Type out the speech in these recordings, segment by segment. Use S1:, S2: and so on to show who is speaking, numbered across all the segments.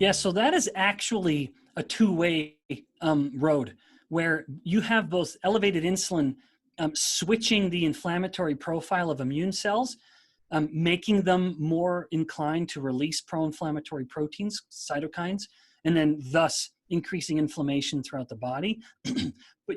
S1: Yeah, so that is actually a two-way road where you have both elevated insulin switching the inflammatory profile of immune cells, making them more inclined to release pro-inflammatory proteins, cytokines, and then thus increasing inflammation throughout the body. But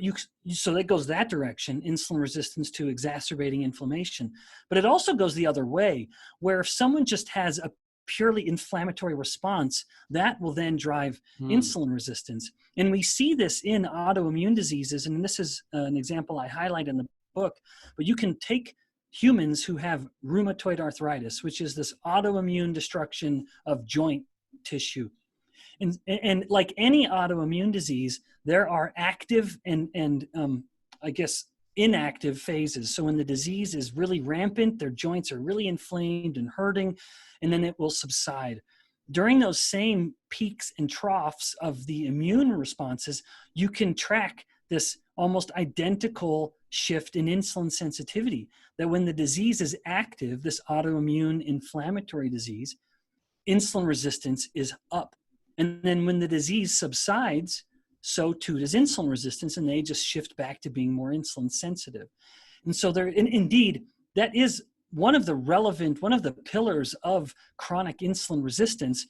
S1: so that goes that direction, insulin resistance to exacerbating inflammation. But it also goes the other way, where if someone just has a purely inflammatory response, that will then drive insulin resistance. And we see this in autoimmune diseases, and this is an example I highlight in the book, but you can take humans who have rheumatoid arthritis, which is this autoimmune destruction of joint tissue. And like any autoimmune disease, there are active and I guess inactive phases. So when the disease is really rampant, their joints are really inflamed and hurting, and then it will subside. During those same peaks and troughs of the immune responses, you can track this almost identical shift in insulin sensitivity, that when the disease is active, this autoimmune inflammatory disease, insulin resistance is up. And then when the disease subsides, so too does insulin resistance, and they just shift back to being more insulin sensitive. And so indeed, that is one of the pillars of chronic insulin resistance.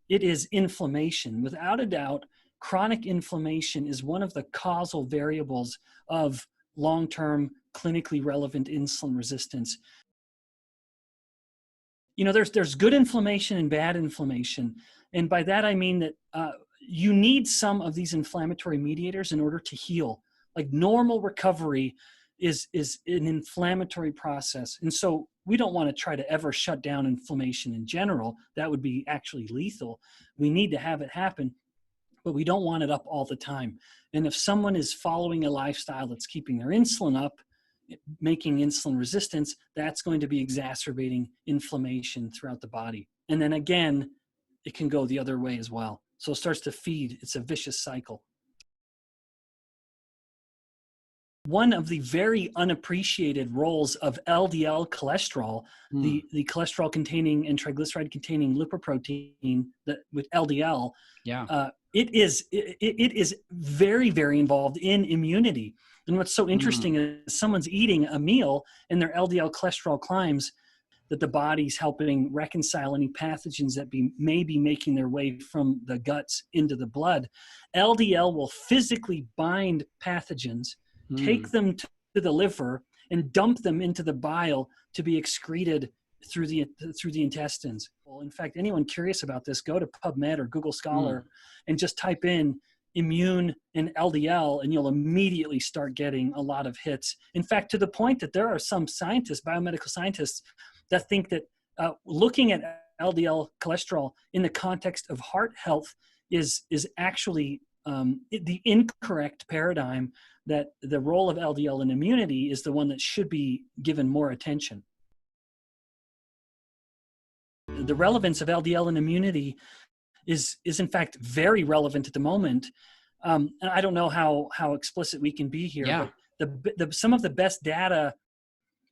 S1: It is inflammation. Without a doubt, chronic inflammation is one of the causal variables of long-term clinically relevant insulin resistance. You know, there's good inflammation and bad inflammation. And by that, I mean that you need some of these inflammatory mediators in order to heal. Like normal recovery is an inflammatory process. And so we don't want to try to ever shut down inflammation in general. That would be actually lethal. We need to have it happen, but we don't want it up all the time. And if someone is following a lifestyle that's keeping their insulin up, making insulin resistance, that's going to be exacerbating inflammation throughout the body. And then again, it can go the other way as well. So it starts to feed. It's a vicious cycle. One of the very unappreciated roles of LDL cholesterol, the cholesterol containing and triglyceride containing lipoprotein, that with LDL, it is very, very involved in immunity. And what's so interesting is someone's eating a meal and their LDL cholesterol climbs, that the body's helping reconcile any pathogens that may be making their way from the guts into the blood. LDL will physically bind pathogens, take them to the liver, and dump them into the bile to be excreted through the intestines. Well, in fact, anyone curious about this, go to PubMed or Google Scholar and just type in immune and LDL, and you'll immediately start getting a lot of hits. In fact, to the point that there are some scientists, biomedical scientists, that think that looking at LDL cholesterol in the context of heart health is actually the incorrect paradigm, that the role of LDL in immunity is the one that should be given more attention. The relevance of LDL in immunity is in fact very relevant at the moment. And I don't know how explicit we can be here, but some of the best data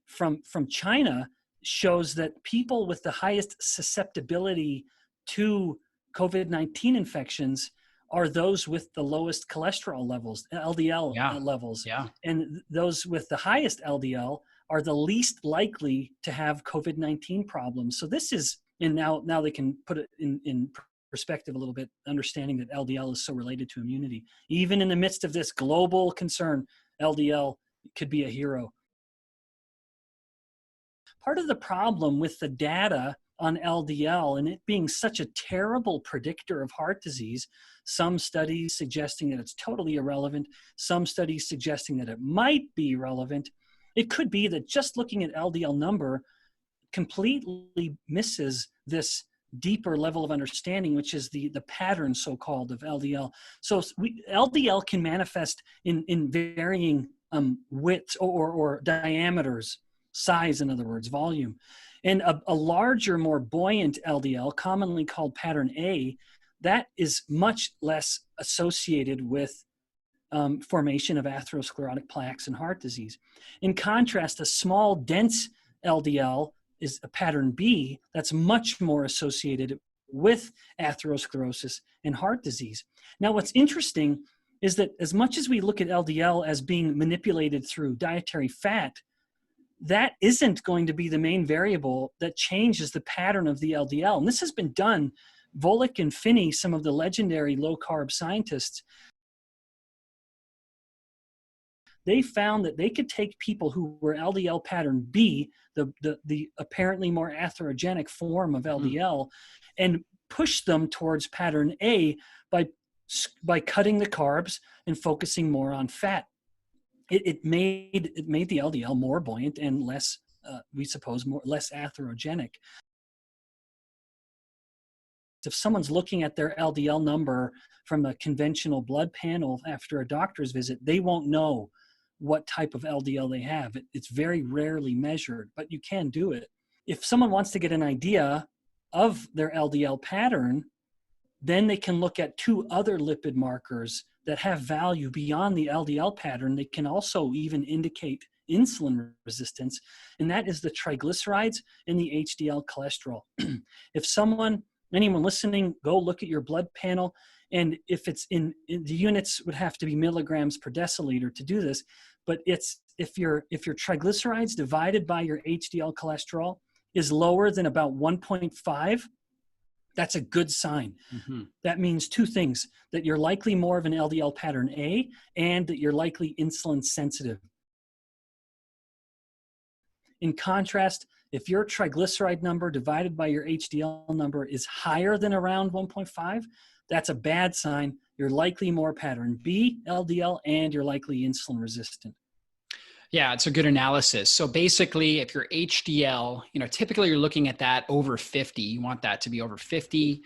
S1: from China shows that people with the highest susceptibility to COVID-19 infections are those with the lowest cholesterol levels, LDL levels. And those with the highest LDL are the least likely to have COVID-19 problems. So this is, and now they can put it in perspective a little bit, understanding that LDL is so related to immunity. Even in the midst of this global concern, LDL could be a hero. Part of the problem with the data on LDL and it being such a terrible predictor of heart disease, some studies suggesting that it's totally irrelevant, some studies suggesting that it might be relevant. It could be that just looking at LDL number completely misses this deeper level of understanding, which is the pattern, so-called, of LDL. So LDL can manifest in varying widths or diameters, size, in other words, volume. And a larger, more buoyant LDL, commonly called pattern A, that is much less associated with formation of atherosclerotic plaques and heart disease. In contrast, a small, dense LDL is a pattern B that's much more associated with atherosclerosis and heart disease. Now, what's interesting is that as much as we look at LDL as being manipulated through dietary fat, that isn't going to be the main variable that changes the pattern of the LDL. And this has been done. Volek and Finney, some of the legendary low-carb scientists, they found that they could take people who were LDL pattern B, the apparently more atherogenic form of LDL, and push them towards pattern A by cutting the carbs and focusing more on fat. It made the LDL more buoyant and less, we suppose, less atherogenic. If someone's looking at their LDL number from a conventional blood panel after a doctor's visit, they won't know what type of LDL they have. It's very rarely measured, but you can do it. If someone wants to get an idea of their LDL pattern, then they can look at two other lipid markers that have value beyond the LDL pattern. They can also even indicate insulin resistance, and that is the triglycerides and the HDL cholesterol. If anyone listening, go look at your blood panel, and if it's in the units would have to be milligrams per deciliter to do this, but it's if your triglycerides divided by your HDL cholesterol is lower than about 1.5, that's a good sign. Mm-hmm. That means two things: that you're likely more of an LDL pattern A, and that you're likely insulin sensitive. In contrast, if your triglyceride number divided by your HDL number is higher than around 1.5, that's a bad sign. You're likely more pattern B, LDL, and you're likely insulin resistant.
S2: Yeah, it's a good analysis. So basically, if your HDL, typically you're looking at that over 50. You want that to be over 50.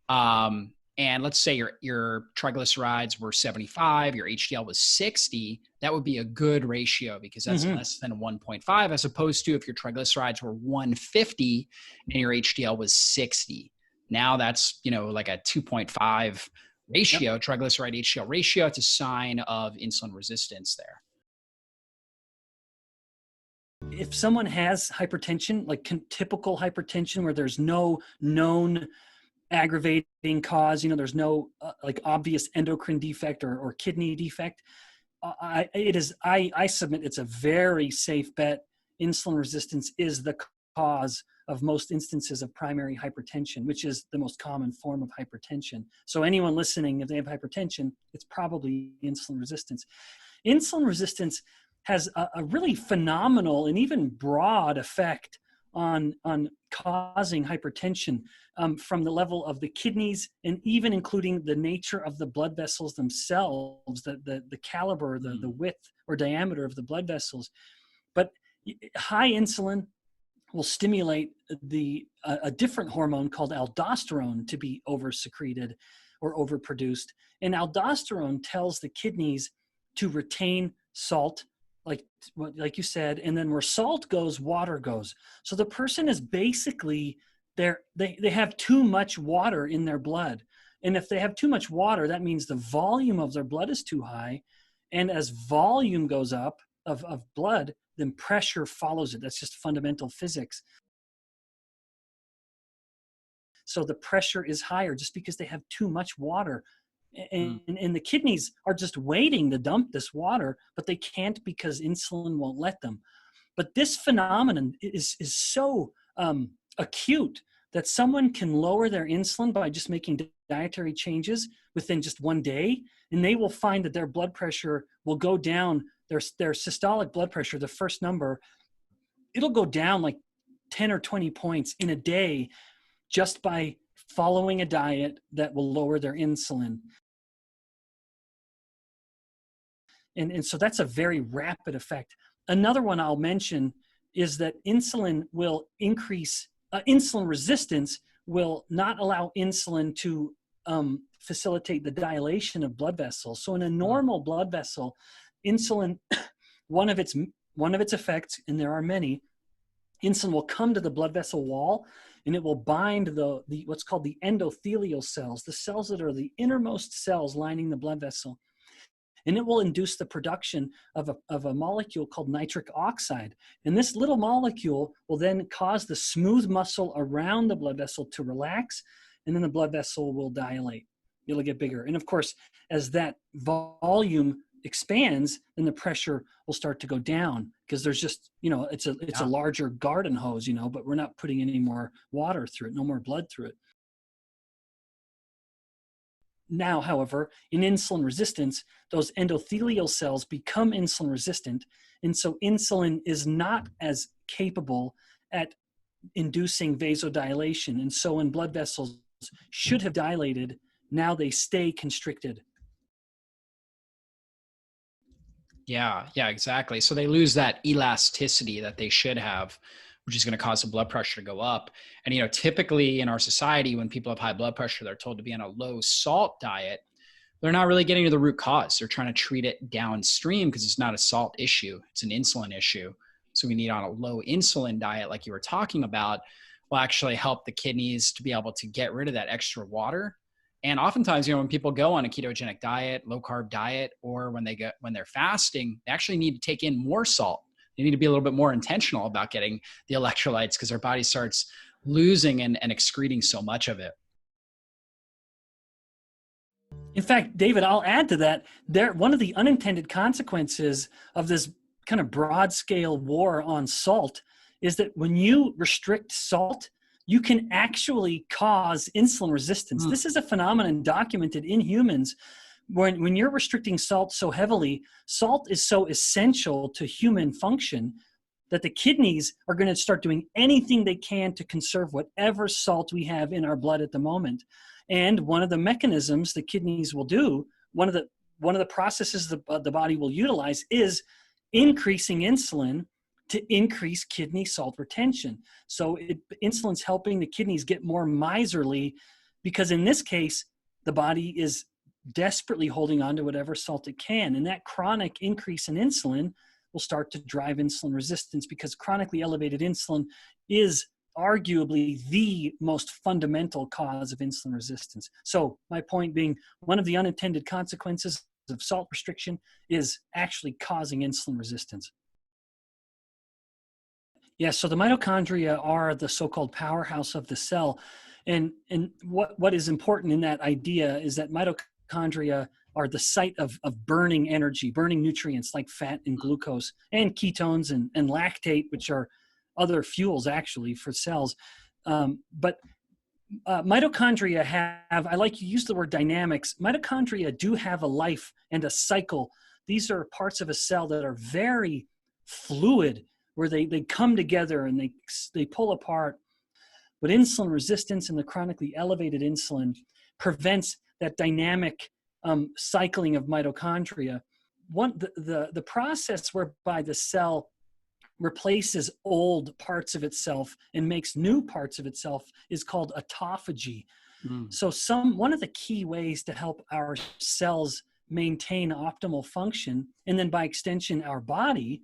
S2: And let's say your triglycerides were 75, your HDL was 60. That would be a good ratio because that's less than 1.5, as opposed to if your triglycerides were 150 and your HDL was 60. Now that's, like a 2.5 ratio, yep. Triglyceride HDL ratio. It's a sign of insulin resistance there.
S1: If someone has hypertension, like typical hypertension where there's no known aggravating cause, there's no like obvious endocrine defect or kidney defect, I submit it's a very safe bet. Insulin resistance is the cause of most instances of primary hypertension, which is the most common form of hypertension. So anyone listening, if they have hypertension, it's probably insulin resistance. Insulin resistance has a really phenomenal and even broad effect on causing hypertension from the level of the kidneys and even including the nature of the blood vessels themselves, the caliber, the width or diameter of the blood vessels. But high insulin will stimulate a different hormone called aldosterone to be oversecreted or overproduced. And aldosterone tells the kidneys to retain salt, like you said, and then where salt goes, water goes. So the person is basically, they have too much water in their blood. And if they have too much water, that means the volume of their blood is too high. And as volume goes up of blood, then pressure follows it. That's just fundamental physics. So the pressure is higher just because they have too much water. And the kidneys are just waiting to dump this water, but they can't because insulin won't let them. But this phenomenon is so acute that someone can lower their insulin by just making dietary changes within just one day, and they will find that their blood pressure will go down, their systolic blood pressure, the first number, it'll go down like 10 or 20 points in a day just by following a diet that will lower their insulin. And so that's a very rapid effect. Another one I'll mention is that insulin will increase, insulin resistance will not allow insulin to facilitate the dilation of blood vessels. So in a normal blood vessel, insulin, one of its effects, and there are many, insulin will come to the blood vessel wall and it will bind the what's called the endothelial cells, the cells that are the innermost cells lining the blood vessel. And it will induce the production of a molecule called nitric oxide. And this little molecule will then cause the smooth muscle around the blood vessel to relax, and then the blood vessel will dilate. It'll get bigger. And of course, as that volume expands, then the pressure will start to go down, because there's just, it's a larger garden hose, but we're not putting any more water through it, no more blood through it. Now, however, in insulin resistance, those endothelial cells become insulin resistant. And so insulin is not as capable at inducing vasodilation. And so when blood vessels should have dilated, now they stay constricted.
S2: Yeah, exactly. So they lose that elasticity that they should have, which is going to cause the blood pressure to go up. And, typically in our society, when people have high blood pressure, they're told to be on a low salt diet. They're not really getting to the root cause. They're trying to treat it downstream because it's not a salt issue. It's an insulin issue. So we need on a low insulin diet, like you were talking about, will actually help the kidneys to be able to get rid of that extra water. And oftentimes, when people go on a ketogenic diet, low carb diet, or when they're fasting, they actually need to take in more salt. They need to be a little bit more intentional about getting the electrolytes, because their body starts losing and excreting so much of it.
S1: In fact, David, I'll add to that. One of the unintended consequences of this kind of broad scale war on salt is that when you restrict salt, you can actually cause insulin resistance. This is a phenomenon documented in humans. When you're restricting salt so heavily, salt is so essential to human function that the kidneys are going to start doing anything they can to conserve whatever salt we have in our blood at the moment. And one of the mechanisms the kidneys will do, one of the processes the body will utilize, is increasing insulin to increase kidney salt retention. So insulin's helping the kidneys get more miserly, because in this case, the body is desperately holding on to whatever salt it can. And that chronic increase in insulin will start to drive insulin resistance, because chronically elevated insulin is arguably the most fundamental cause of insulin resistance. So my point being, one of the unintended consequences of salt restriction is actually causing insulin resistance. Yeah, so the mitochondria are the so-called powerhouse of the cell. And what is important in that idea is that mitochondria are the site of burning energy, burning nutrients like fat and glucose and ketones and lactate, which are other fuels actually for cells. But mitochondria have, I like you use the word dynamics, mitochondria do have a life and a cycle. These are parts of a cell that are very fluid, where they come together and they pull apart. But insulin resistance and the chronically elevated insulin prevents that dynamic cycling of mitochondria. The process whereby the cell replaces old parts of itself and makes new parts of itself is called autophagy. So one of the key ways to help our cells maintain optimal function, and then by extension our body,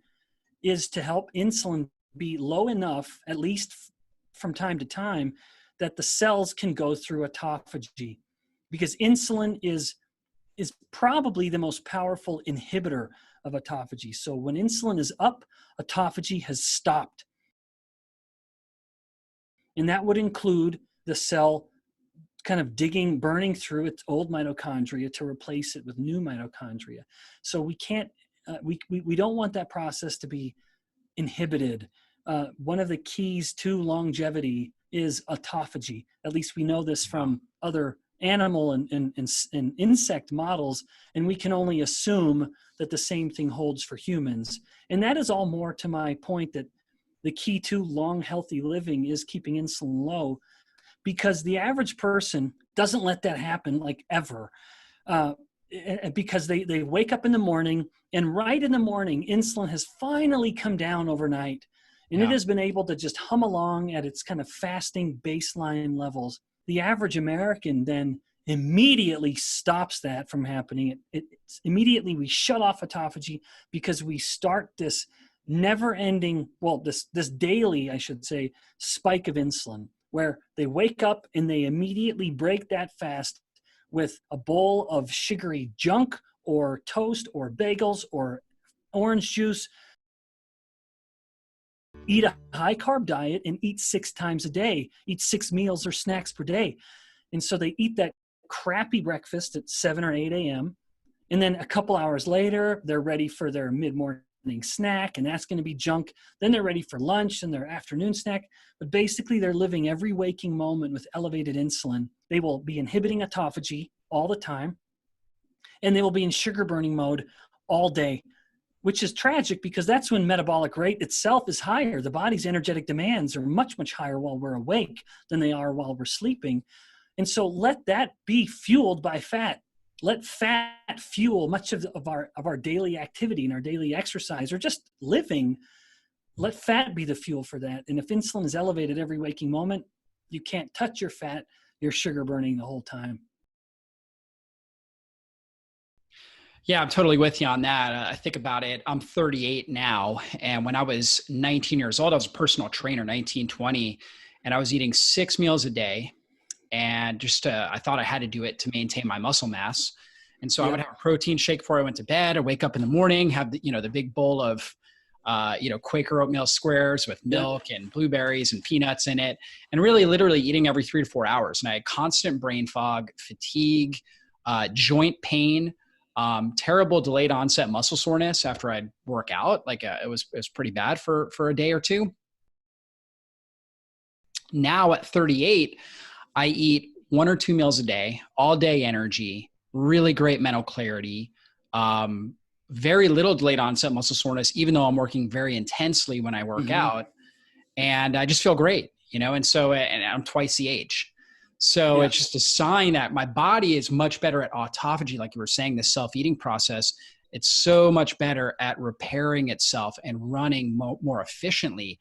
S1: is to help insulin be low enough, at least from time to time, that the cells can go through autophagy. Because insulin is probably the most powerful inhibitor of autophagy. So when insulin is up, autophagy has stopped. And that would include the cell kind of burning through its old mitochondria to replace it with new mitochondria. So we can't, we don't want that process to be inhibited. One of the keys to longevity is autophagy. At least we know this from other animal and insect models, and we can only assume that the same thing holds for humans. And that is all more to my point that the key to long, healthy living is keeping insulin low, because the average person doesn't let that happen, like, ever. Because they wake up in the morning, and right in the morning, insulin has finally come down overnight, and it has been able to just hum along at its kind of fasting baseline levels. The average American then immediately stops that from happening. It's immediately we shut off autophagy, because we start this never-ending, this daily, I should say, spike of insulin, where they wake up and they immediately break that fast with a bowl of sugary junk or toast or bagels or orange juice, eat a high carb diet, and eat 6 times a day, eat 6 meals or snacks per day. And so they eat that crappy breakfast at 7 or 8 a.m. And then a couple hours later, they're ready for their mid-morning snack, and that's going to be junk. Then they're ready for lunch and their afternoon snack. But basically, they're living every waking moment with elevated insulin. They will be inhibiting autophagy all the time, and they will be in sugar burning mode all day, which is tragic because that's when metabolic rate itself is higher. The body's energetic demands are much, much higher while we're awake than they are while we're sleeping. And so let that be fueled by fat. Let fat fuel much of our daily activity and our daily exercise or just living. Let fat be the fuel for that. And if insulin is elevated every waking moment, you can't touch your fat. You're sugar burning the whole time.
S2: Yeah, I'm totally with you on that. I think about it. I'm 38 now. And when I was 19 years old, I was a personal trainer, 19, 20, and I was eating 6 meals a day. And just, I thought I had to do it to maintain my muscle mass. And so I would have a protein shake before I went to bed. I'd wake up in the morning, have the big bowl of, Quaker oatmeal squares with milk and blueberries and peanuts in it, and really literally eating every 3 to 4 hours. And I had constant brain fog, fatigue, joint pain, terrible delayed onset muscle soreness after I'd work out. Like it was pretty bad for a day or two. Now at 38, I eat 1 or 2 meals a day, all day energy, really great mental clarity, very little delayed onset muscle soreness, even though I'm working very intensely when I work out, and I just feel great, and so, and I'm twice the age. So it's just a sign that my body is much better at autophagy. Like you were saying, the self-eating process, it's so much better at repairing itself and running more efficiently.